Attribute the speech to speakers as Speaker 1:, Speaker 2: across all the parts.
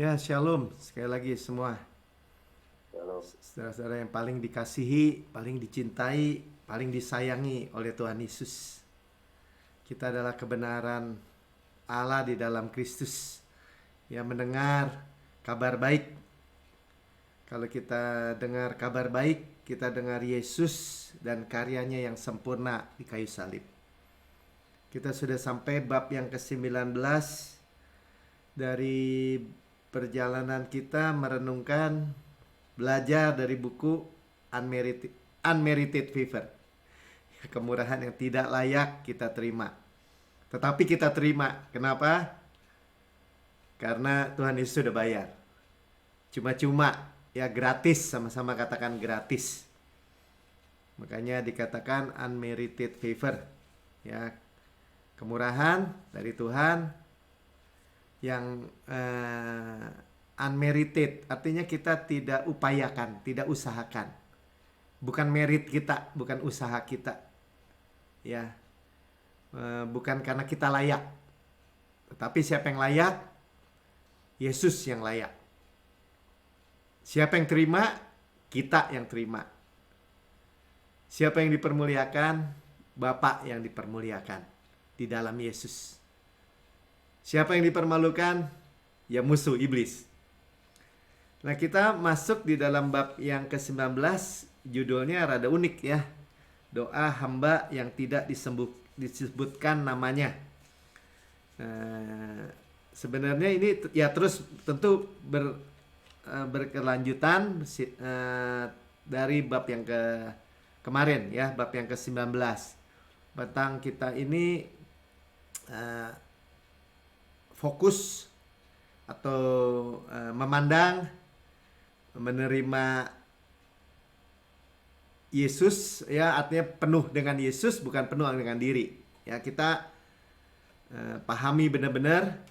Speaker 1: Ya, shalom sekali lagi semua.
Speaker 2: Shalom.
Speaker 1: Saudara-saudara yang paling dikasihi, paling dicintai, paling disayangi oleh Tuhan Yesus. Kita adalah kebenaran Allah di dalam Kristus. Yang mendengar kabar baik. Kalau kita dengar kabar baik, kita dengar Yesus dan karyanya yang sempurna di kayu salib. Kita sudah sampai bab yang ke-19 dari perjalanan kita merenungkan, belajar dari buku Unmerited Favor. Kemurahan yang tidak layak kita terima. Tetapi kita terima. Kenapa? Karena Tuhan Yesus sudah bayar. Cuma-cuma, ya gratis, sama-sama katakan gratis. Makanya dikatakan unmerited favor. Ya, kemurahan dari Tuhan yang unmerited, artinya kita tidak upayakan, tidak usahakan. Bukan merit kita, bukan usaha kita. Ya, bukan karena kita layak. Tetapi siapa yang layak? Yesus yang layak. Siapa yang terima? Kita yang terima. Siapa yang dipermuliakan? Bapa yang dipermuliakan di dalam Yesus. Siapa yang dipermalukan? Ya musuh iblis. Nah, kita masuk di dalam bab yang ke-19, judulnya rada unik ya. Doa hamba yang tidak disebutkan namanya. Sebenarnya ini ya terus tentu berkelanjutan dari bab yang kemarin ya, bab yang ke-19. Tentang kita ini fokus atau memandang, menerima Yesus ya, artinya penuh dengan Yesus, bukan penuh dengan diri. Ya, kita pahami benar-benar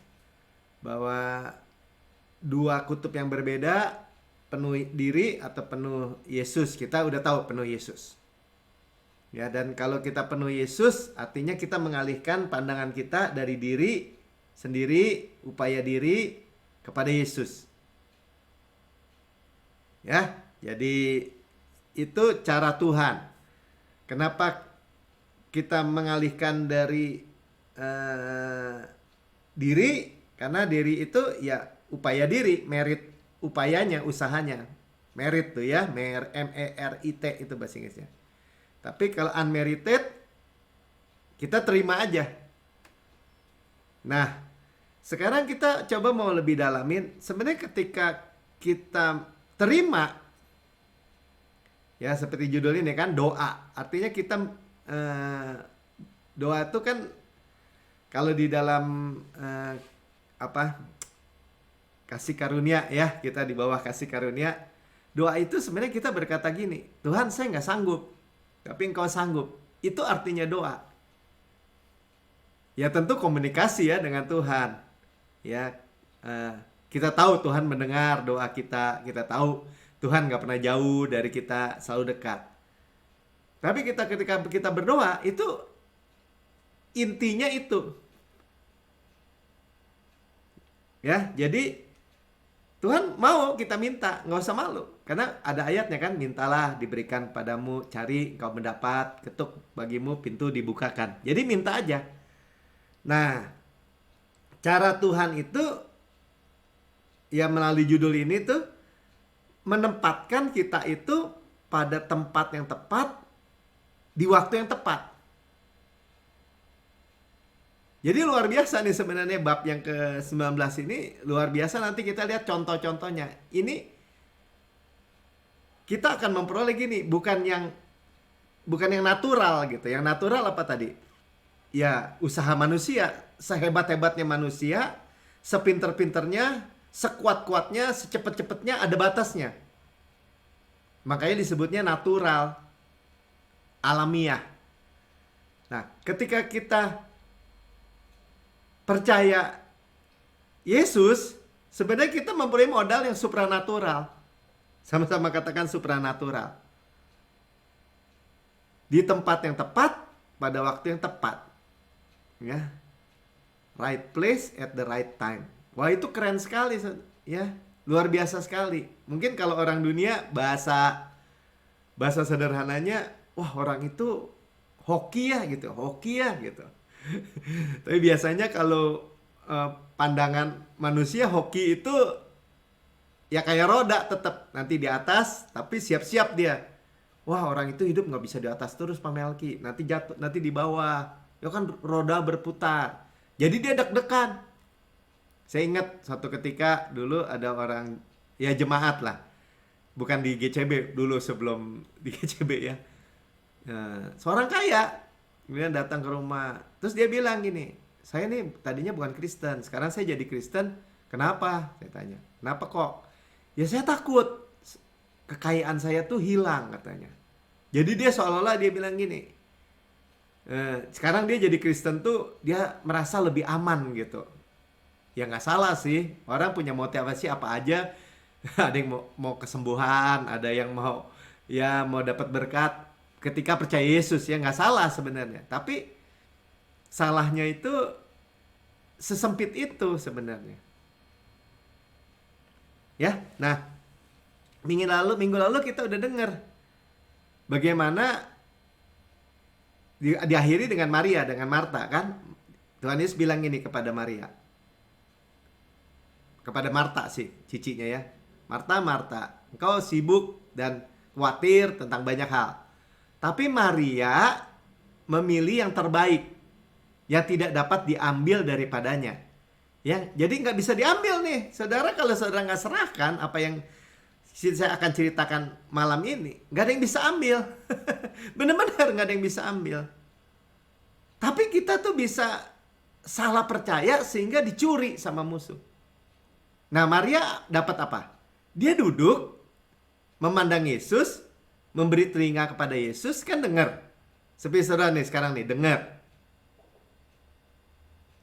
Speaker 1: bahwa dua kutub yang berbeda, penuh diri atau penuh Yesus. Kita udah tahu penuh Yesus. Ya, dan kalau kita penuh Yesus, artinya kita mengalihkan pandangan kita dari diri sendiri, upaya diri kepada Yesus. Ya, jadi itu cara Tuhan. Kenapa kita mengalihkan dari diri? Karena diri itu ya upaya diri, merit upayanya, usahanya. Merit tuh ya, MERIT itu bahasa Inggrisnya. Tapi kalau unmerited, kita terima aja. Nah, sekarang kita coba mau lebih dalamin. Sebenarnya ketika kita terima, ya seperti judul ini kan, doa. Artinya kita, doa itu kan, kalau di dalam kasih karunia ya, kita di bawah kasih karunia. Doa itu sebenarnya kita berkata gini, Tuhan saya nggak sanggup, tapi Engkau sanggup. Itu artinya doa. Ya tentu komunikasi ya dengan Tuhan. Ya, kita tahu Tuhan mendengar doa kita. Kita tahu Tuhan nggak pernah jauh dari kita, selalu dekat. Tapi ketika kita berdoa, itu intinya itu. Ya, jadi Tuhan mau kita minta, nggak usah malu. Karena ada ayatnya kan, mintalah diberikan padamu, cari engkau mendapat, ketuk bagimu pintu dibukakan. Jadi minta aja. Nah, cara Tuhan itu, ya melalui judul ini tuh, menempatkan kita itu pada tempat yang tepat, di waktu yang tepat. Jadi luar biasa nih sebenarnya bab yang ke-19 ini, luar biasa. Nanti kita lihat contoh-contohnya. Ini kita akan memperoleh gini, bukan yang natural gitu. Yang natural apa tadi? Ya usaha manusia, sehebat-hebatnya manusia, sepinter-pinternya, sekuat-kuatnya, secepat-cepatnya, ada batasnya. Makanya disebutnya natural, alamiah. Nah, ketika kita percaya Yesus, sebenarnya kita mempunyai modal yang supranatural. Sama-sama katakan supranatural. Di tempat yang tepat, pada waktu yang tepat. Ya. Right place at the right time. Wah, itu keren sekali. ya luar biasa sekali. Mungkin kalau orang dunia bahasa bahasa sederhananya, wah orang itu hoki ya gitu, hoki ya gitu. Tapi biasanya kalau pandangan manusia hoki itu ya kayak roda tetap nanti di atas, tapi siap-siap dia. Wah orang itu hidup nggak bisa di atas terus Pak Melki, nanti jatuh, nanti di bawah. Ya kan roda berputar. Jadi dia deg-degan. Saya ingat suatu ketika dulu ada orang ya jemaat lah, bukan di GCB dulu sebelum di GCB ya. Nah, seorang kaya kemudian datang ke rumah, terus dia bilang gini, saya nih tadinya bukan Kristen, sekarang saya jadi Kristen. Kenapa? Saya tanya. Kenapa kok? Ya saya takut kekayaan saya tuh hilang katanya. Jadi dia seolah-olah dia bilang gini, sekarang dia jadi Kristen tuh dia merasa lebih aman gitu. Ya nggak salah sih, orang punya motivasi apa aja. Ada yang mau kesembuhan, ada yang mau ya mau dapat berkat ketika percaya Yesus, ya nggak salah sebenarnya. Tapi salahnya itu sesempit itu sebenarnya. Ya, nah minggu lalu kita udah dengar bagaimana diakhiri dengan Maria, dengan Marta kan. Tuhan Yesus bilang ini kepada Maria, kepada Marta sih, cicinya ya. Marta, Marta, engkau sibuk dan khawatir tentang banyak hal. Tapi Maria memilih yang terbaik, yang tidak dapat diambil daripadanya. Ya, jadi nggak bisa diambil nih, saudara. Kalau saudara nggak serahkan apa yang saya akan ceritakan malam ini, nggak ada yang bisa ambil. Benar-benar nggak ada yang bisa ambil. Tapi kita tuh bisa salah percaya sehingga dicuri sama musuh. Nah, Maria dapat apa? Dia duduk, memandang Yesus, memberi telinga kepada Yesus, kan dengar. Seperti saudara nih sekarang nih, dengar.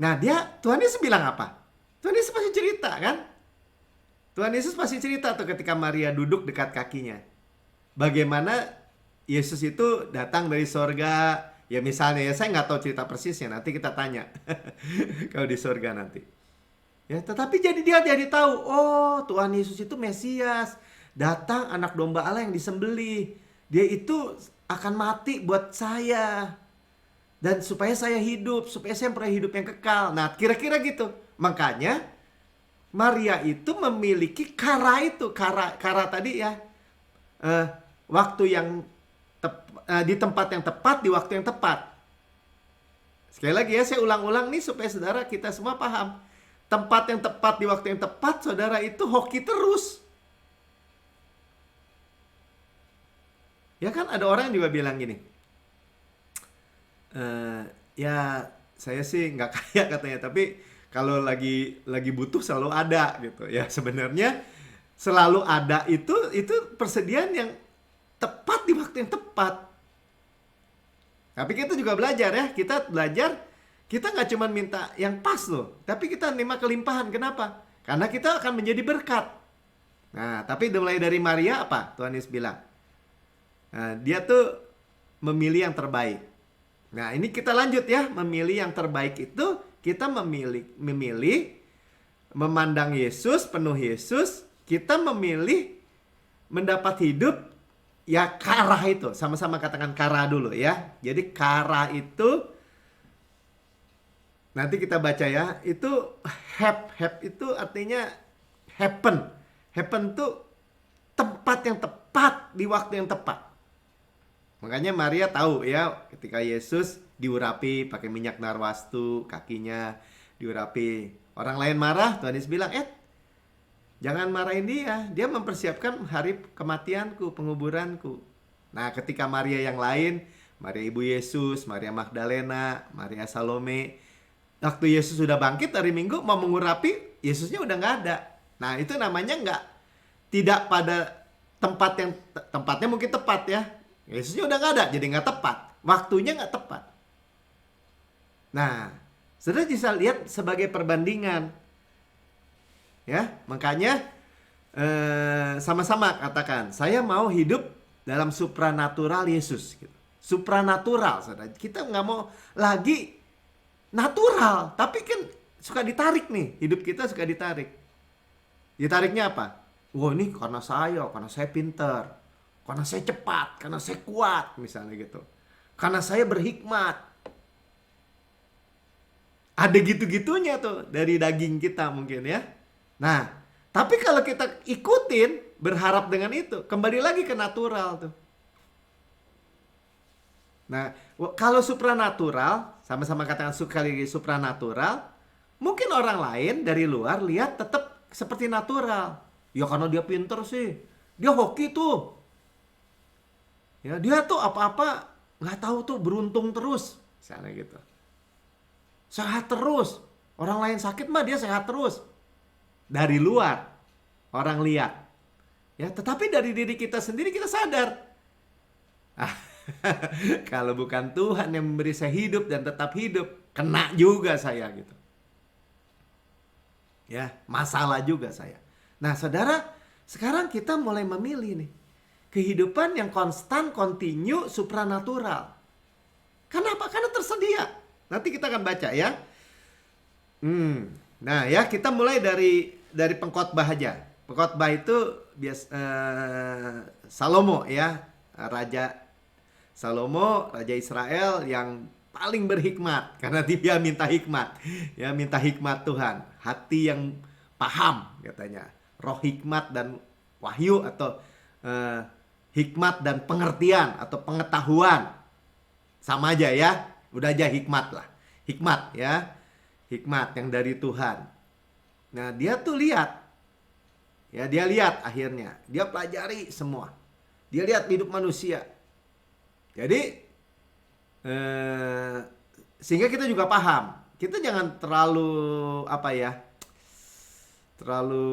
Speaker 1: Nah, Tuhan Yesus bilang apa? Tuhan Yesus pasti cerita kan? Tuhan Yesus pasti cerita tuh ketika Maria duduk dekat kakinya. Bagaimana Yesus itu datang dari sorga. Ya misalnya ya, saya nggak tahu cerita persisnya, nanti kita tanya. Kalau di sorga nanti. Ya, tetapi dia jadi tahu, oh Tuhan Yesus itu Mesias, datang anak domba Allah yang disembelih. Dia itu akan mati buat saya. Dan supaya saya hidup, supaya saya pernah hidup yang kekal. Nah, kira-kira gitu. Makanya Maria itu memiliki kara itu, kara tadi ya. Waktu yang di tempat yang tepat, di waktu yang tepat. Sekali lagi ya, saya ulang-ulang nih supaya saudara kita semua paham. Tempat yang tepat di waktu yang tepat, saudara, itu hoki terus. Ya kan ada orang yang juga bilang gini, ya saya sih nggak kaya katanya, tapi kalau lagi butuh selalu ada gitu. Ya sebenarnya selalu ada itu persediaan yang tepat di waktu yang tepat. Tapi kita juga belajar ya, kita nggak cuma minta yang pas loh, tapi kita terima kelimpahan. Kenapa? Karena kita akan menjadi berkat. Nah, tapi mulai dari Maria apa? Tuhan Yesus bilang, nah, dia tuh memilih yang terbaik. Nah, ini kita lanjut ya, memilih yang terbaik itu kita memilih memandang Yesus, penuh Yesus, kita memilih mendapat hidup ya kara itu. Sama-sama katakan kara dulu ya. Jadi kara itu nanti kita baca ya, itu have itu artinya happen. Happen tuh tempat yang tepat di waktu yang tepat. Makanya Maria tahu ya, ketika Yesus diurapi pakai minyak narwastu, kakinya diurapi. Orang lain marah, Tuhan Yesus bilang, jangan marahin dia mempersiapkan hari kematianku, penguburanku. Nah, ketika Maria yang lain, Maria Ibu Yesus, Maria Magdalena, Maria Salome, waktu Yesus sudah bangkit hari Minggu mau mengurapi, Yesusnya udah nggak ada. Nah, itu namanya tidak pada tempatnya mungkin tepat ya. Yesusnya udah nggak ada, jadi nggak tepat. Waktunya nggak tepat. Nah, saudara bisa lihat sebagai perbandingan. Ya, makanya sama-sama katakan, saya mau hidup dalam supranatural Yesus. Gitu. Supranatural, saudara. Kita nggak mau lagi natural, tapi kan suka ditarik nih. Hidup kita suka ditarik. Ditariknya apa? Wah, ini karena saya pinter, karena saya cepat, karena saya kuat, misalnya gitu. Karena saya berhikmat. Ada gitu-gitunya tuh dari daging kita mungkin ya. Nah, tapi kalau kita ikutin, berharap dengan itu, kembali lagi ke natural tuh. Nah, kalau supranatural, sama-sama katakan sekali lagi supranatural, mungkin orang lain dari luar lihat tetap seperti natural. Ya karena dia pinter sih, dia hoki tuh. Ya, dia tuh apa-apa nggak tahu tuh beruntung terus, misalnya gitu. Sehat terus. Orang lain sakit mah dia sehat terus. Dari luar orang lihat. Ya, tetapi dari diri kita sendiri kita sadar. Ah, kalau bukan Tuhan yang memberi saya hidup dan tetap hidup, kena juga saya gitu. Ya, masalah juga saya. Nah, saudara, sekarang kita mulai memilih nih. Kehidupan yang konstan, kontinu, supranatural. Kenapa? Karena tersedia. Nanti kita akan baca ya. Nah ya, kita mulai dari pengkhotbah aja. Pengkhotbah itu Salomo ya, Raja Salomo, Raja Israel yang paling berhikmat karena dia minta hikmat. Ya, minta hikmat Tuhan, hati yang paham katanya. Roh hikmat dan wahyu atau hikmat dan pengertian atau pengetahuan. Sama aja ya, udah aja hikmat lah. Hikmat ya, hikmat yang dari Tuhan. Nah, dia tuh lihat. Ya, dia lihat akhirnya. Dia pelajari semua. Dia lihat hidup manusia. Jadi, sehingga kita juga paham. Kita jangan terlalu, apa ya, terlalu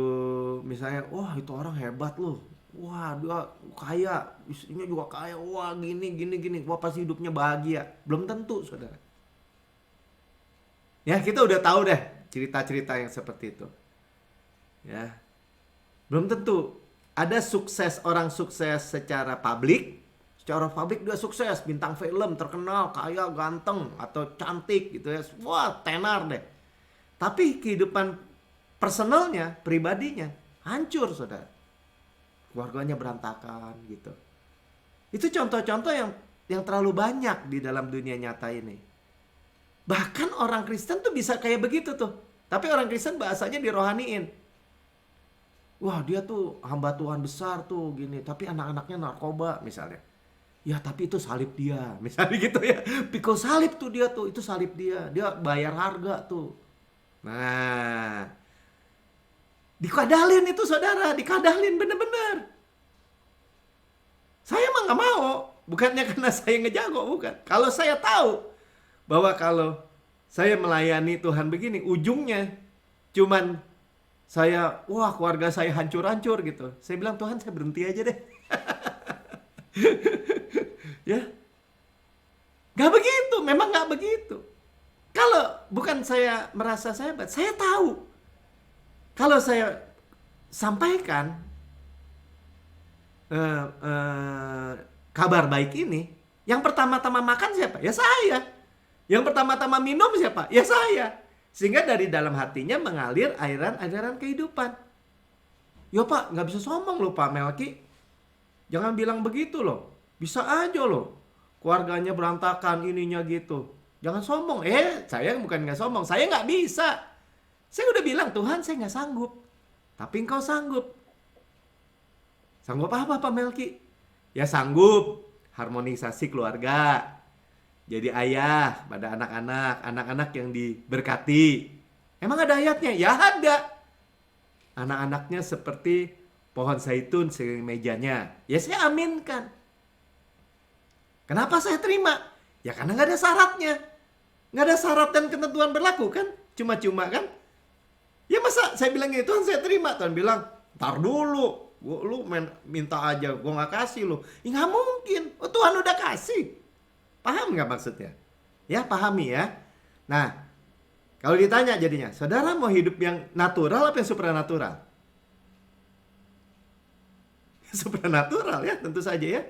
Speaker 1: misalnya, wah itu orang hebat loh. Wah dia kaya, istrinya juga kaya, wah gini, wah pasti hidupnya bahagia. Belum tentu saudara. Ya kita udah tahu deh cerita-cerita yang seperti itu. Ya, belum tentu. Ada orang sukses secara publik dia sukses, bintang film, terkenal, kaya, ganteng, atau cantik gitu ya. Wah tenar deh. Tapi kehidupan personalnya, pribadinya, hancur saudara. Keluarganya berantakan gitu. Itu contoh-contoh yang terlalu banyak di dalam dunia nyata ini. Bahkan orang Kristen tuh bisa kayak begitu tuh. Tapi orang Kristen bahasanya dirohaniin. Wah dia tuh hamba Tuhan besar tuh gini. Tapi anak-anaknya narkoba misalnya. Ya tapi itu salib dia. Misalnya gitu ya. Pikul salib tuh dia tuh. Itu salib dia. Dia bayar harga tuh. Nah. Dikadalin itu saudara. Dikadalin bener-bener. Saya mah gak mau. Bukannya karena saya ngejago. Bukan. Kalau saya tahu. Bahwa kalau saya melayani Tuhan begini. Ujungnya. Cuman saya. Wah keluarga saya hancur-hancur gitu. Saya bilang Tuhan saya berhenti aja deh. Ya. Gak begitu. Memang gak begitu. Kalau bukan saya merasa saya hebat. Saya tahu. Kalau saya sampaikan kabar baik ini, yang pertama-tama makan siapa? Ya saya. Yang pertama-tama minum siapa? Ya saya. Sehingga dari dalam hatinya mengalir airan-airan kehidupan. Ya Pak, nggak bisa sombong loh Pak Melki. Jangan bilang begitu loh. Bisa aja loh. Keluarganya berantakan ininya gitu. Jangan sombong. Saya bukan nggak sombong. Saya nggak bisa. Saya udah bilang, Tuhan saya nggak sanggup. Tapi engkau sanggup. Sanggup apa Pak Melki? Ya sanggup harmonisasi keluarga. Jadi ayah pada anak-anak. Anak-anak yang diberkati. Emang ada ayatnya? Ya ada. Anak-anaknya seperti pohon zaitun seiring mejanya. Ya saya aminkan. Kenapa saya terima? Ya karena nggak ada syaratnya. Nggak ada syarat dan ketentuan berlaku kan? Cuma-cuma kan? Ya masa saya bilang gitu, Tuhan saya terima. Tuhan bilang, ntar dulu. Lu minta aja, gue gak kasih lu. Ya gak mungkin. Oh, Tuhan udah kasih. Paham gak maksudnya? Ya pahami ya. Nah, kalau ditanya jadinya, saudara mau hidup yang natural apa yang supranatural? Supranatural ya, tentu saja ya.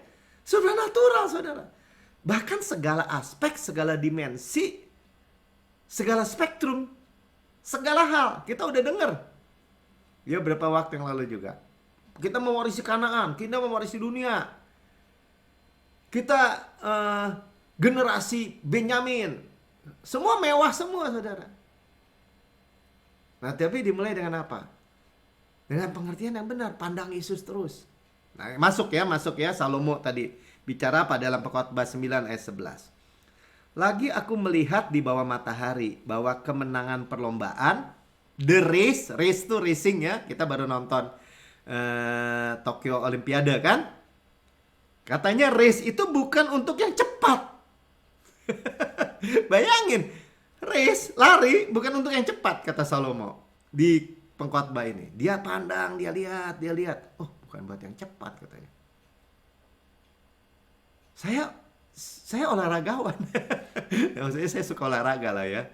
Speaker 1: Supranatural saudara. Bahkan segala aspek, segala dimensi, segala spektrum, segala hal kita udah denger Ya berapa waktu yang lalu juga. Kita mewarisi Kanaan, kita mewarisi dunia. Kita generasi Benyamin. Semua mewah semua, saudara. Nah, tapi dimulai dengan apa? Dengan pengertian yang benar, pandang Yesus terus. Nah, masuk ya Salomo tadi bicara pada dalam Pengkhotbah 9 ayat 11. Lagi aku melihat di bawah matahari bahwa kemenangan perlombaan, the race to racing ya. Kita baru nonton Tokyo Olimpiade kan? Katanya race itu bukan untuk yang cepat. Bayangin, race, lari bukan untuk yang cepat, kata Salomo di pengkhotbah ini. Dia pandang, dia lihat. Oh, bukan buat yang cepat katanya. Saya olahragawan. Maksudnya saya suka olahraga lah ya.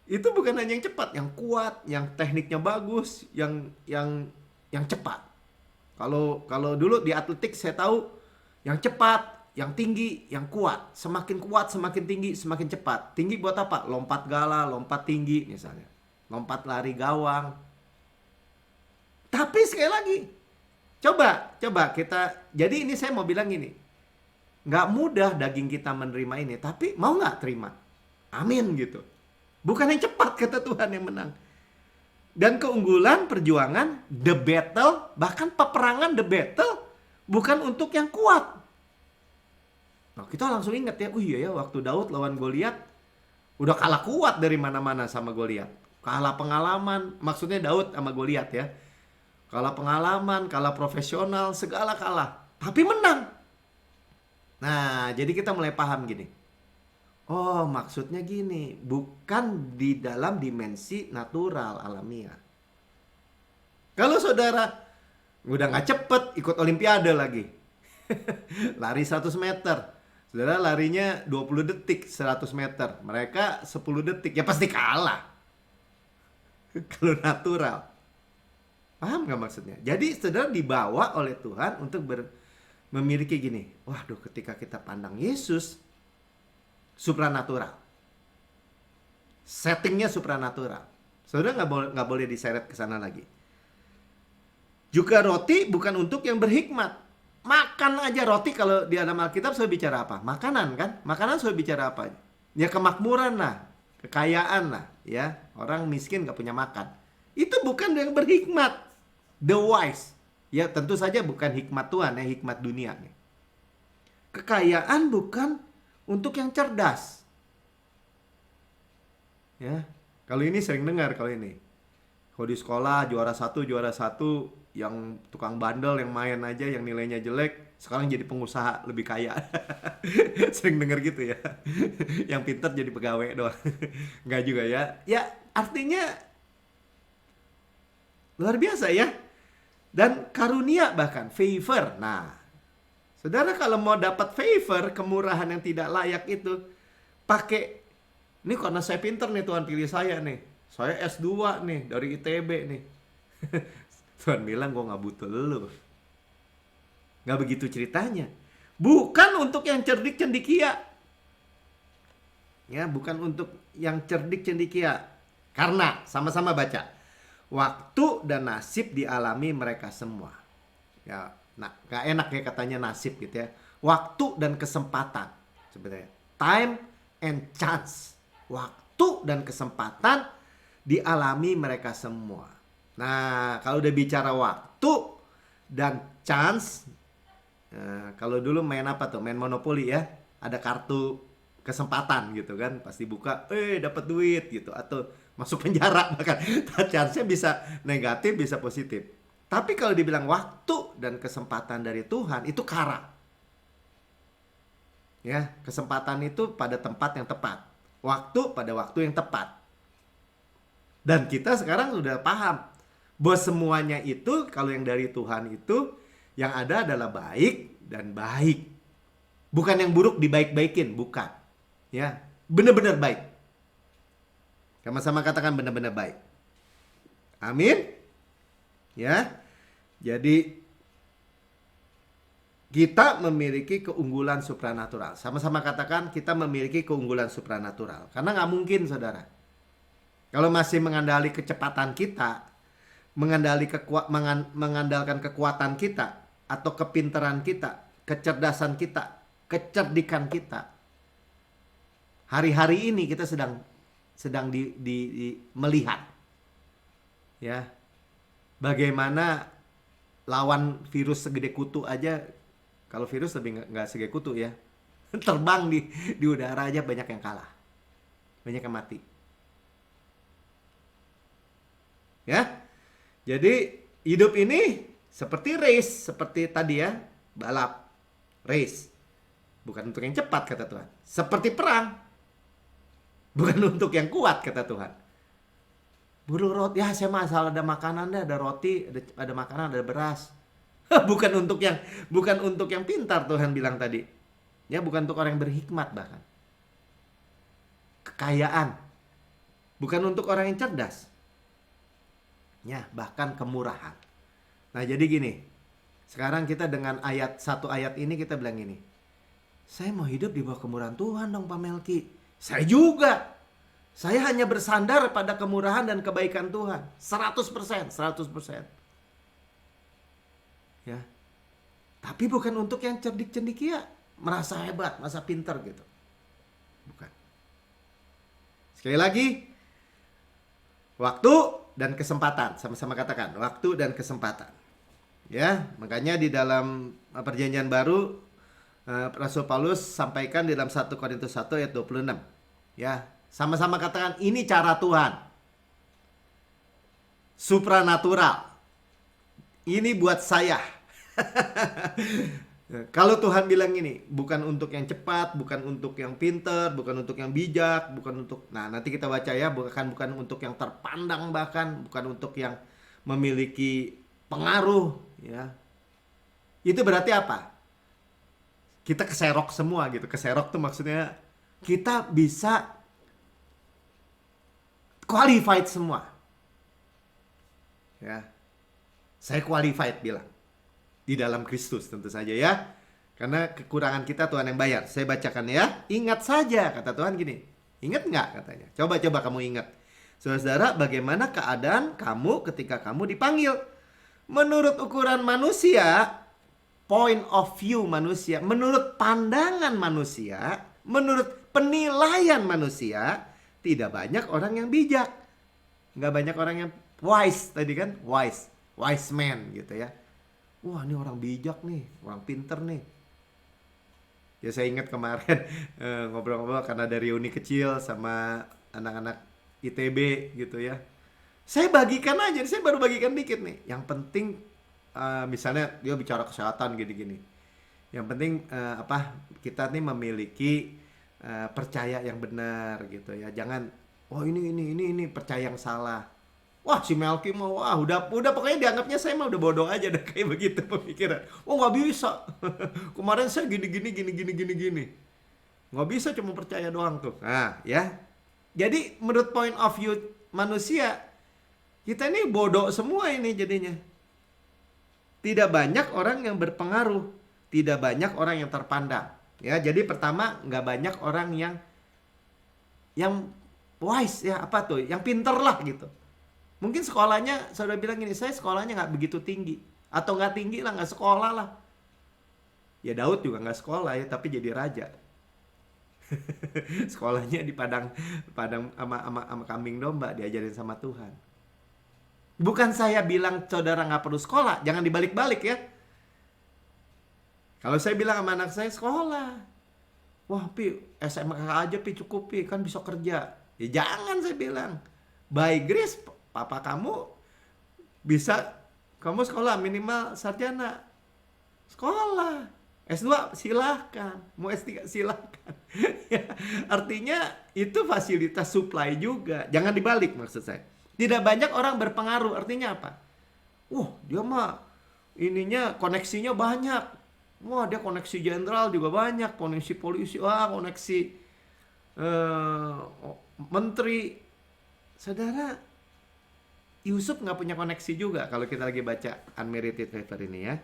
Speaker 1: Itu bukan hanya yang cepat, yang kuat, yang tekniknya bagus, yang cepat. Kalau dulu di atletik saya tahu yang cepat, yang tinggi, yang kuat. Semakin kuat, semakin tinggi, semakin cepat. Tinggi buat apa? Lompat gala, lompat tinggi misalnya. Lompat lari gawang. Tapi sekali lagi, coba kita. Jadi ini saya mau bilang gini. Nggak mudah daging kita menerima ini. Tapi mau nggak terima? Amin gitu. Bukan yang cepat, kata Tuhan, yang menang. Dan keunggulan, perjuangan, the battle, bahkan peperangan the battle, bukan untuk yang kuat. Nah, kita langsung ingat ya, oh iya ya, waktu Daud lawan Goliat, udah kalah kuat dari mana-mana sama Goliat. Kalah pengalaman, maksudnya Daud sama Goliat ya. Kalah pengalaman, kalah profesional, segala kalah. Tapi menang. Nah, jadi kita mulai paham gini. Oh, maksudnya gini, bukan di dalam dimensi natural, alamiah. Kalau saudara udah nggak cepet, ikut Olimpiade lagi. Lari 100 meter. Saudara larinya 20 detik 100 meter. Mereka 10 detik, ya pasti kalah. Kalau natural. Paham nggak maksudnya? Jadi saudara dibawa oleh Tuhan untuk memiliki gini. Waduh, ketika kita pandang Yesus, supranatural. Settingnya supranatural. Saudara nggak boleh diseret ke sana lagi. Juga roti bukan untuk yang berhikmat. Makan aja roti, kalau di dalam Alkitab saya bicara apa? Makanan kan? Makanan saya bicara apa? Ya kemakmuran lah, kekayaan lah, ya. Orang miskin nggak punya makan. Itu bukan yang berhikmat. The wise. Ya tentu saja bukan hikmat Tuhan, ya hikmat dunia nih. Kekayaan bukan untuk yang cerdas. Ya, kalau ini sering dengar kalau ini. Kalau di sekolah juara satu, yang tukang bandel, yang main aja, yang nilainya jelek, sekarang jadi pengusaha lebih kaya. Sering dengar gitu ya. Yang pintar jadi pegawai doang. Enggak juga ya. Ya, artinya luar biasa ya. Dan karunia bahkan, favor. Nah, saudara kalau mau dapat favor, kemurahan yang tidak layak itu, pakai, ini karena saya pintar nih Tuhan pilih saya nih. Saya S2 nih, dari ITB nih. Tuhan bilang, gue gak butuh lu. Gak begitu ceritanya. Bukan untuk yang cerdik cendikia. Ya, bukan untuk yang cerdik cendikia. Karena, sama-sama baca. Waktu dan nasib dialami mereka semua. Ya, nah, gak enak ya katanya nasib gitu ya. Waktu dan kesempatan sebenarnya. Time and chance. Waktu dan kesempatan dialami mereka semua. Nah, kalau udah bicara waktu dan chance, kalau dulu main apa tuh? Main monopoli ya. Ada kartu kesempatan gitu kan. Pasti buka, dapat duit gitu. Atau masuk penjara bahkan. Chance-nya bisa negatif, bisa positif. Tapi kalau dibilang waktu dan kesempatan dari Tuhan, itu kara. Ya, kesempatan itu pada tempat yang tepat. Waktu pada waktu yang tepat. Dan kita sekarang sudah paham bahwa semuanya itu, kalau yang dari Tuhan itu, yang ada adalah baik dan baik. Bukan yang buruk dibaik-baikin, bukan. Ya, benar-benar baik. Sama-sama katakan benar-benar baik. Amin. Ya. Jadi kita memiliki keunggulan supranatural. Sama-sama katakan kita memiliki keunggulan supranatural. Karena nggak mungkin, saudara, Kalau masih kecepatan kita, mengandalkan kekuatan kita atau kepintaran kita, kecerdasan kita, kecerdikan kita. Hari-hari ini kita sedang melihat ya bagaimana lawan virus segede kutu aja. Kalau virus lebih nggak segede kutu ya. Terbang di udara aja banyak yang kalah. Banyak yang mati. Ya. Jadi hidup ini seperti race, seperti tadi ya, balap. Race. Bukan untuk yang cepat kata Tuhan. Seperti perang. Bukan untuk yang kuat kata Tuhan. Buru roti, ya saya mah asal ada makanan deh, ada roti, ada makanan, ada beras. bukan untuk yang pintar Tuhan bilang tadi. Ya, bukan untuk orang yang berhikmat bahkan. Kekayaan. Bukan untuk orang yang cerdas. Ya, bahkan kemurahan. Nah, jadi gini. Sekarang kita dengan satu ayat ini kita bilang gini. Saya mau hidup di bawah kemurahan Tuhan dong Pak Melki. Saya juga. Saya hanya bersandar pada kemurahan dan kebaikan Tuhan. 100%. Ya. Tapi bukan untuk yang cerdik-cerdik ya. Merasa hebat, merasa pintar gitu. Bukan. Sekali lagi. Waktu dan kesempatan. Sama-sama katakan. Waktu dan kesempatan. Ya. Makanya di dalam perjanjian baru. Rasul Paulus sampaikan di dalam 1 Korintus 1 ayat 26. Ya. Sama-sama katakan ini cara Tuhan. Supranatural. Ini buat saya. Kalau Tuhan bilang ini, bukan untuk yang cepat, bukan untuk yang pinter, bukan untuk yang bijak, bukan untuk... Nah, nanti kita baca ya, bukan untuk yang terpandang bahkan, bukan untuk yang memiliki pengaruh, ya. Itu berarti apa? Kita keserok semua gitu. Keserok tuh maksudnya kita bisa qualified semua. Ya. Saya qualified bilang. Di dalam Kristus tentu saja ya. Karena kekurangan kita Tuhan yang bayar. Saya bacakan ya. Ingat saja kata Tuhan gini. Ingat nggak katanya? Coba kamu ingat. Saudara-saudara, bagaimana keadaan kamu ketika kamu dipanggil? Menurut ukuran manusia, point of view manusia, menurut pandangan manusia, menurut penilaian manusia, tidak banyak orang yang bijak. Nggak banyak orang yang wise tadi kan. Wise man gitu ya. Wah ini orang bijak nih. Orang pinter nih. Ya saya ingat kemarin ngobrol-ngobrol karena dari uni kecil sama anak-anak ITB gitu ya. Saya bagikan aja. Saya baru bagikan dikit nih. Yang penting misalnya dia bicara kesehatan gini-gini. Yang penting kita nih memiliki percaya yang benar gitu ya. Jangan ini percaya yang salah. Wah si Melki mau udah pokoknya dianggapnya saya mah udah bodoh aja dah kayak begitu pemikiran. Nggak bisa. Kemarin saya gini. Nggak bisa cuma percaya doang tuh. Nah ya. Jadi menurut point of view manusia kita ini bodoh semua ini jadinya. Tidak banyak orang yang berpengaruh, tidak banyak orang yang terpandang. Ya, jadi pertama nggak banyak orang yang wise ya yang pinter lah gitu. Mungkin sekolahnya saudara bilang gini, saya sekolahnya nggak begitu tinggi atau nggak tinggi lah, nggak sekolah lah. Ya Daud juga nggak sekolah ya, tapi jadi raja. Sekolahnya di padang sama kambing domba, diajarin sama Tuhan. Bukan saya bilang saudara nggak perlu sekolah, jangan dibalik-balik ya. Kalau saya bilang sama anak saya sekolah, wah Pi SMK aja Pi cukup Pi, kan bisa kerja. Ya jangan saya bilang, by grace papa kamu bisa, kamu sekolah minimal sarjana, sekolah S2 silahkan, mau S3 silahkan. Ya, artinya itu fasilitas supply juga, jangan dibalik maksud saya. Tidak banyak orang berpengaruh, artinya apa? Dia mah ininya koneksinya banyak. Wah dia koneksi jenderal juga banyak, koneksi polisi, koneksi menteri. Saudara, Yusuf nggak punya koneksi juga kalau kita lagi baca unmerited favor ini ya.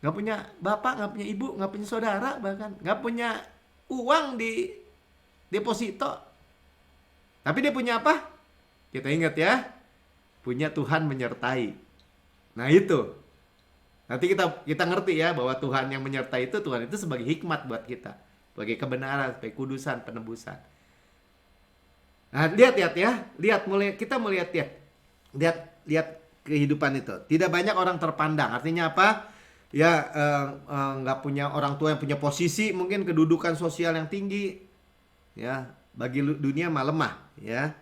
Speaker 1: Nggak punya bapak, nggak punya ibu, nggak punya saudara bahkan. Nggak punya uang di deposito. Tapi dia punya apa? Kita ingat ya, punya Tuhan menyertai. Nah itu, nanti kita ngerti ya bahwa Tuhan yang menyertai itu, Tuhan itu sebagai hikmat buat kita, sebagai kebenaran, sebagai kudusan, penebusan. Nah lihat ya, kita melihat ya, lihat kehidupan itu. Tidak banyak orang terpandang. Artinya apa? Ya nggak punya orang tua yang punya posisi, mungkin kedudukan sosial yang tinggi. Ya, bagi dunia mah lemah. Ya.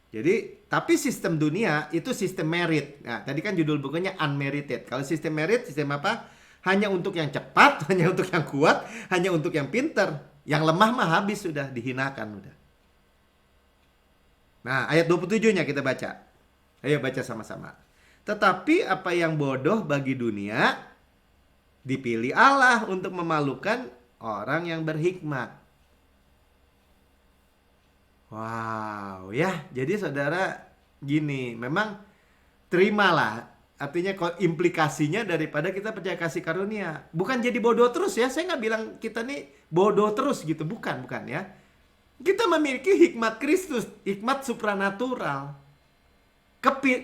Speaker 1: Jadi, tapi sistem dunia itu sistem merit. Nah, tadi kan judul bukunya unmerited. Kalau sistem merit, sistem apa? Hanya untuk yang cepat, hanya untuk yang kuat, hanya untuk yang pinter. Yang lemah mah habis sudah, dihinakan udah. Nah, ayat 27-nya kita baca. Ayo baca sama-sama. Tetapi apa yang bodoh bagi dunia, dipilih Allah untuk memalukan orang yang berhikmat. Wow, ya. Jadi saudara gini, memang terimalah. Artinya implikasinya daripada kita percaya kasih karunia. Bukan jadi bodoh terus ya. Saya nggak bilang kita nih bodoh terus gitu. Bukan ya. Kita memiliki hikmat Kristus, hikmat supranatural.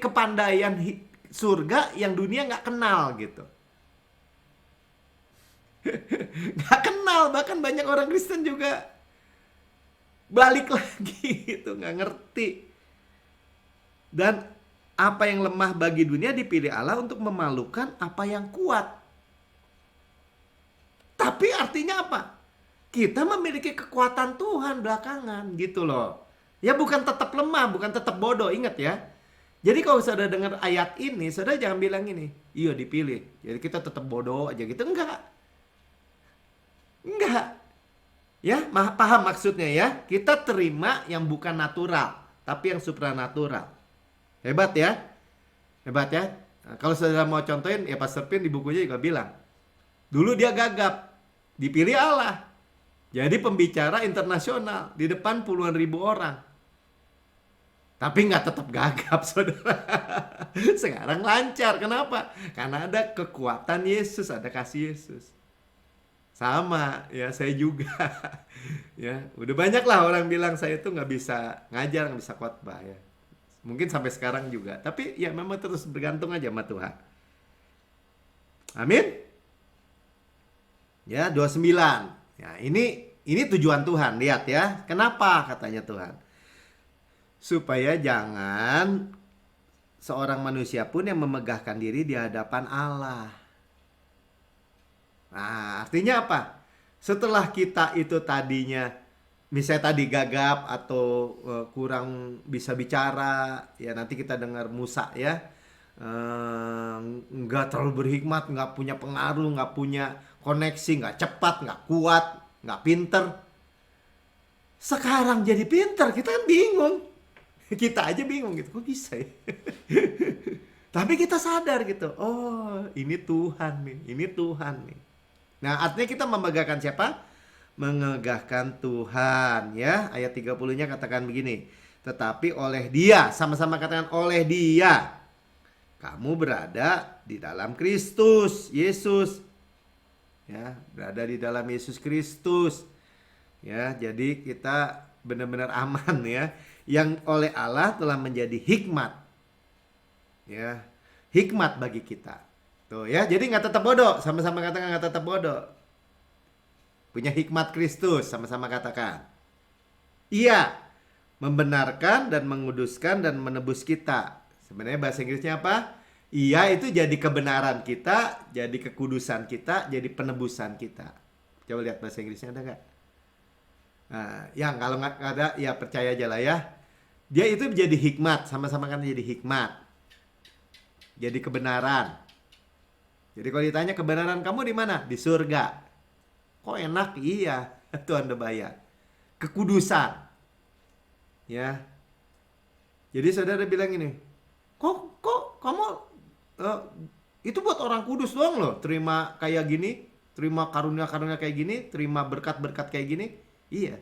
Speaker 1: Kepandaian surga yang dunia nggak kenal gitu. Nggak kenal, bahkan banyak orang Kristen juga balik lagi itu nggak ngerti. Dan apa yang lemah bagi dunia dipilih Allah untuk memalukan apa yang kuat. Tapi artinya apa? Kita memiliki kekuatan Tuhan belakangan gitu loh. Ya bukan tetap lemah, bukan tetap bodoh, ingat ya. Jadi kalau saudara dengar ayat ini, saudara jangan bilang ini, iya dipilih, jadi kita tetap bodoh aja gitu. Enggak. Ya, paham maksudnya ya? Kita terima yang bukan natural, tapi yang supranatural. Hebat ya? Hebat ya? Nah, kalau saudara mau contohin, ya Pastor Pin di bukunya juga bilang. Dulu dia gagap, dipilih Allah. Jadi pembicara internasional, di depan puluhan ribu orang. Tapi nggak tetap gagap, saudara. Sekarang lancar, kenapa? Karena ada kekuatan Yesus, ada kasih Yesus. Sama ya, saya juga. Ya udah banyak lah orang bilang saya tuh nggak bisa ngajar, nggak bisa khotbah ya. Mungkin sampai sekarang juga. Tapi ya memang terus bergantung aja sama Tuhan. Amin. Ya 29. Ya ini tujuan Tuhan. Lihat ya. Kenapa katanya Tuhan? Supaya jangan seorang manusia pun yang memegahkan diri di hadapan Allah. Nah, artinya apa? Setelah kita itu tadinya, misalnya tadi gagap atau kurang bisa bicara, ya nanti kita dengar Musa ya, nggak terlalu berhikmat, nggak punya pengaruh, nggak punya koneksi, nggak cepat, nggak kuat, nggak pinter. Sekarang jadi pinter, kita kan bingung. Kita aja bingung gitu, kok bisa ya? Tapi kita sadar gitu, oh ini Tuhan nih, ini Tuhan nih. Nah, artinya kita memegahkan siapa? Mengegahkan Tuhan ya. Ayat 30-nya katakan begini. Tetapi oleh Dia, sama-sama katakan oleh Dia, kamu berada di dalam Kristus Yesus. Ya, berada di dalam Yesus Kristus. Ya, jadi kita benar-benar aman ya. Yang oleh Allah telah menjadi hikmat. Ya, hikmat bagi kita. Tuh ya, jadi nggak tetap bodoh. Sama-sama katakan nggak tetap bodoh. Punya hikmat Kristus, sama-sama katakan. Ia membenarkan dan menguduskan dan menebus kita. Sebenarnya bahasa Inggrisnya apa? Ia itu jadi kebenaran kita, jadi kekudusan kita, jadi penebusan kita. Coba lihat bahasa Inggrisnya ada nggak? Nah, yang kalau nggak ada, ya percaya aja lah ya. Dia itu jadi hikmat, sama-sama kan jadi hikmat. Jadi kebenaran. Jadi kalau ditanya kebenaran kamu di mana? Di surga. Kok enak? Iya, Tuhan udah bayar. Kekudusan. Ya. Jadi saudara bilang ini, kok kamu itu buat orang kudus doang loh, terima kayak gini, terima karunia-karunia kayak gini, terima berkat-berkat kayak gini. Iya.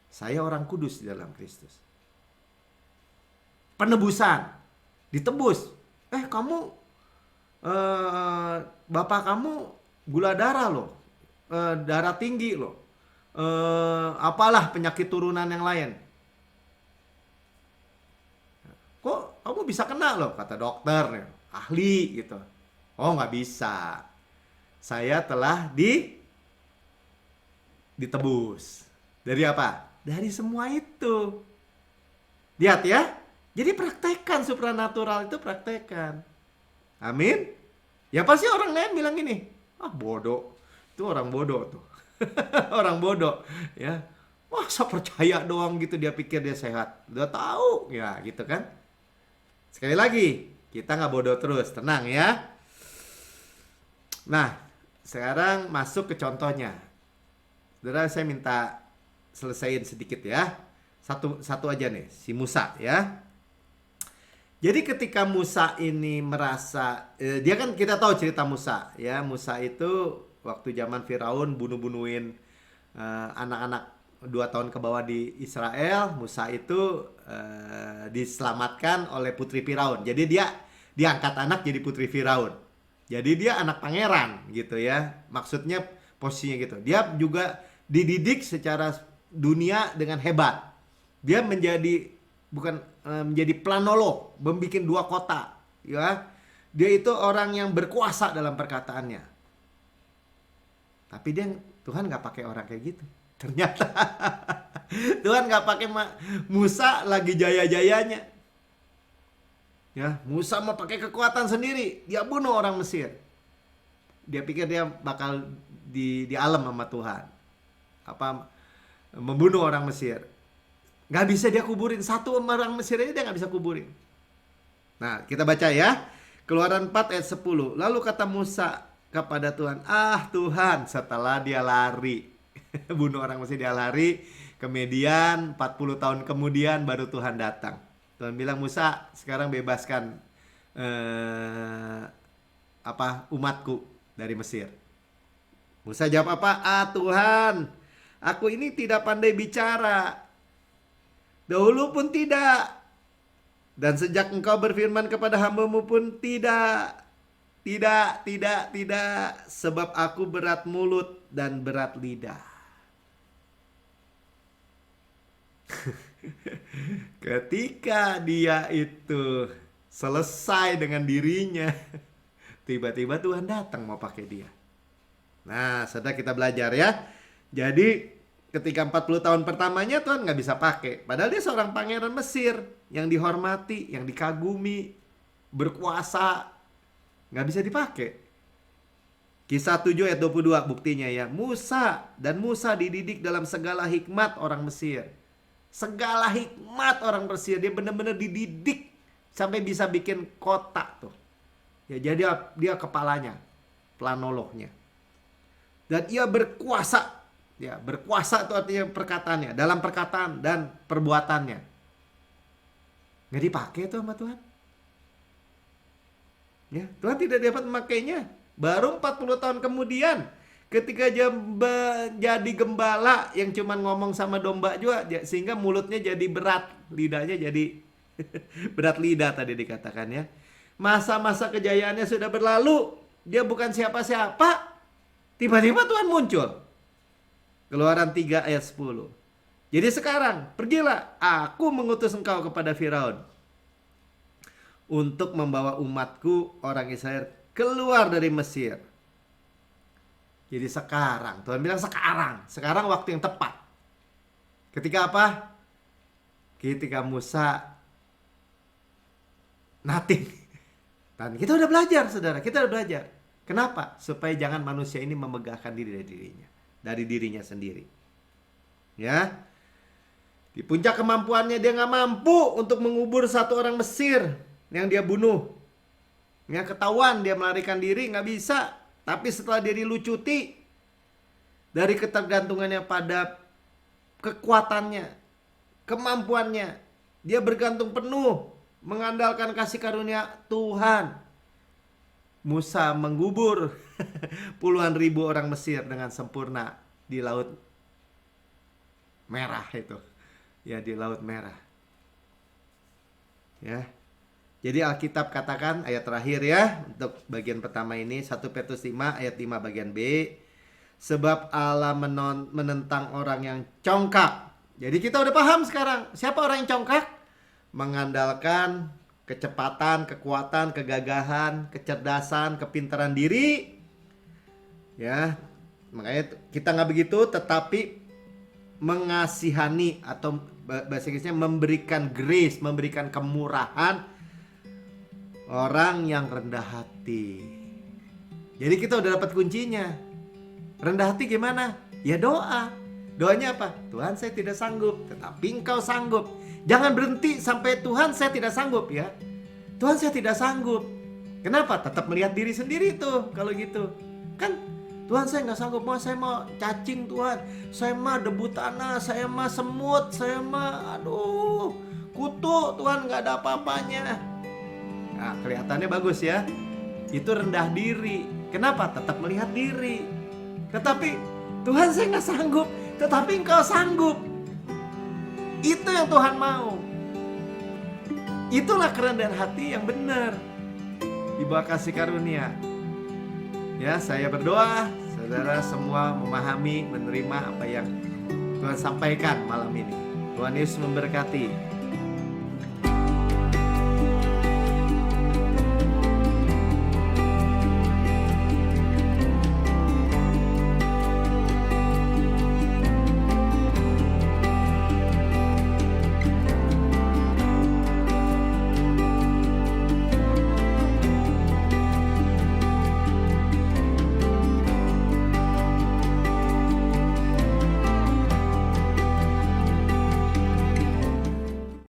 Speaker 1: Saya orang kudus di dalam Kristus. Penebusan. Ditebus. Kamu bapak kamu gula darah loh, darah tinggi loh, apalah penyakit turunan yang lain. Kok kamu bisa kena loh, kata dokter, ahli gitu. Oh nggak bisa. Saya telah ditebus. Dari apa? Dari semua itu. Lihat ya. Jadi praktekkan supranatural itu, praktekkan. Amin. Ya pasti orang lain bilang gini, ah bodoh. Itu orang bodoh tuh. Orang bodoh ya. Masa percaya doang gitu dia pikir dia sehat. Udah tahu ya gitu kan. Sekali lagi, kita nggak bodoh terus, tenang ya. Nah, sekarang masuk ke contohnya. Saudara, saya minta selesaiin sedikit ya. Satu aja nih, si Musa ya. Jadi ketika Musa ini merasa, dia kan kita tahu cerita Musa ya. Musa itu waktu zaman Firaun bunuh-bunuhin anak-anak 2 tahun ke bawah di Israel. Musa itu diselamatkan oleh putri Firaun. Jadi dia diangkat anak jadi putri Firaun. Jadi dia anak pangeran gitu ya. Maksudnya posisinya gitu. Dia juga dididik secara dunia dengan hebat. Dia menjadi planolog, membuat 2 kota ya. Dia itu orang yang berkuasa dalam perkataannya. Tapi Tuhan nggak pakai orang kayak gitu. Ternyata Tuhan nggak pakai Musa lagi jaya-jayanya. Ya, Musa mau pakai kekuatan sendiri, dia bunuh orang Mesir. Dia pikir dia bakal di alam sama Tuhan. Membunuh orang Mesir. Nggak bisa dia kuburin. Satu orang Mesir aja dia nggak bisa kuburin. Nah, kita baca ya. Keluaran 4 ayat 10. Lalu kata Musa kepada Tuhan, ah Tuhan, setelah dia lari. Bunuh orang Mesir, dia lari. Kemudian 40 tahun kemudian baru Tuhan datang. Tuhan bilang, Musa, sekarang bebaskan umatku dari Mesir. Musa jawab apa? Ah Tuhan, aku ini tidak pandai bicara. Dahulu pun tidak. Dan sejak engkau berfirman kepada hamba-Mu pun tidak. Tidak. Sebab aku berat mulut dan berat lidah. Ketika dia itu selesai dengan dirinya, tiba-tiba Tuhan datang mau pakai dia. Nah, saudara, kita belajar ya. Jadi ketika 40 tahun pertamanya Tuhan nggak bisa pakai. Padahal dia seorang pangeran Mesir yang dihormati, yang dikagumi, berkuasa. Nggak bisa dipakai. Kisah 7 ayat 22 buktinya ya. Musa dididik dalam segala hikmat orang Mesir. Segala hikmat orang Mesir. Dia benar-benar dididik sampai bisa bikin kota tuh. Ya, jadi dia kepalanya, planolognya. Dan ia berkuasa. Ya, berkuasa itu artinya perkataannya, dalam perkataan dan perbuatannya. Nggak dipakai tuh sama Tuhan. Ya, Tuhan tidak dapat memakainya. Baru 40 tahun kemudian, ketika dia jadi gembala yang cuma ngomong sama domba juga, sehingga mulutnya jadi berat, lidahnya jadi berat lidah tadi dikatakan ya. Masa-masa kejayaannya sudah berlalu, dia bukan siapa-siapa. Tiba-tiba Tuhan muncul. Keluaran 3 ayat 10. Jadi sekarang, pergilah, aku mengutus engkau kepada Firaun untuk membawa umatku orang Israel keluar dari Mesir. Jadi sekarang, Tuhan bilang sekarang waktu yang tepat. Ketika apa? Ketika Musa nothing. Dan kita udah belajar, saudara, kita udah belajar. Kenapa? Supaya jangan manusia ini memegahkan diri dari dirinya sendiri. Ya. Di puncak kemampuannya dia nggak mampu untuk mengubur satu orang Mesir yang dia bunuh. Ya, ketahuan dia melarikan diri, nggak bisa. Tapi setelah dia dilucuti dari ketergantungannya pada kekuatannya, kemampuannya, dia bergantung penuh mengandalkan kasih karunia Tuhan. Musa mengubur puluhan ribu orang Mesir dengan sempurna di Laut Merah itu. Ya, di Laut Merah. Ya. Jadi Alkitab katakan ayat terakhir ya untuk bagian pertama ini 1 Petrus 5 ayat 5 bagian B. Sebab Allah menentang orang yang congkak. Jadi kita udah paham sekarang. Siapa orang yang congkak? Mengandalkan kecepatan, kekuatan, kegagahan, kecerdasan, kepintaran diri. Ya, makanya kita nggak begitu, tetapi mengasihani atau bahasa Inggrisnya memberikan grace, memberikan kemurahan orang yang rendah hati. Jadi kita udah dapat kuncinya. Rendah hati gimana? Ya doa. Doanya apa? Tuhan, saya tidak sanggup, tetapi Engkau sanggup. Jangan berhenti sampai Tuhan, saya tidak sanggup ya. Tuhan, saya tidak sanggup. Kenapa? Tetap melihat diri sendiri tuh kalau gitu. Kan Tuhan, saya nggak sanggup, saya mau cacing Tuhan. Saya mah debu tanah, saya mah semut, saya mah aduh kutu Tuhan, nggak ada apa-apanya. Nah, kelihatannya bagus ya. Itu rendah diri. Kenapa? Tetap melihat diri. Tetapi Tuhan, saya nggak sanggup, tetapi Engkau sanggup. Itu yang Tuhan mau. Itulah kerendahan hati yang benar di bawah kasih karunia. Ya, saya berdoa saudara semua memahami, menerima apa yang Tuhan sampaikan malam ini. Tuhan Yesus memberkati.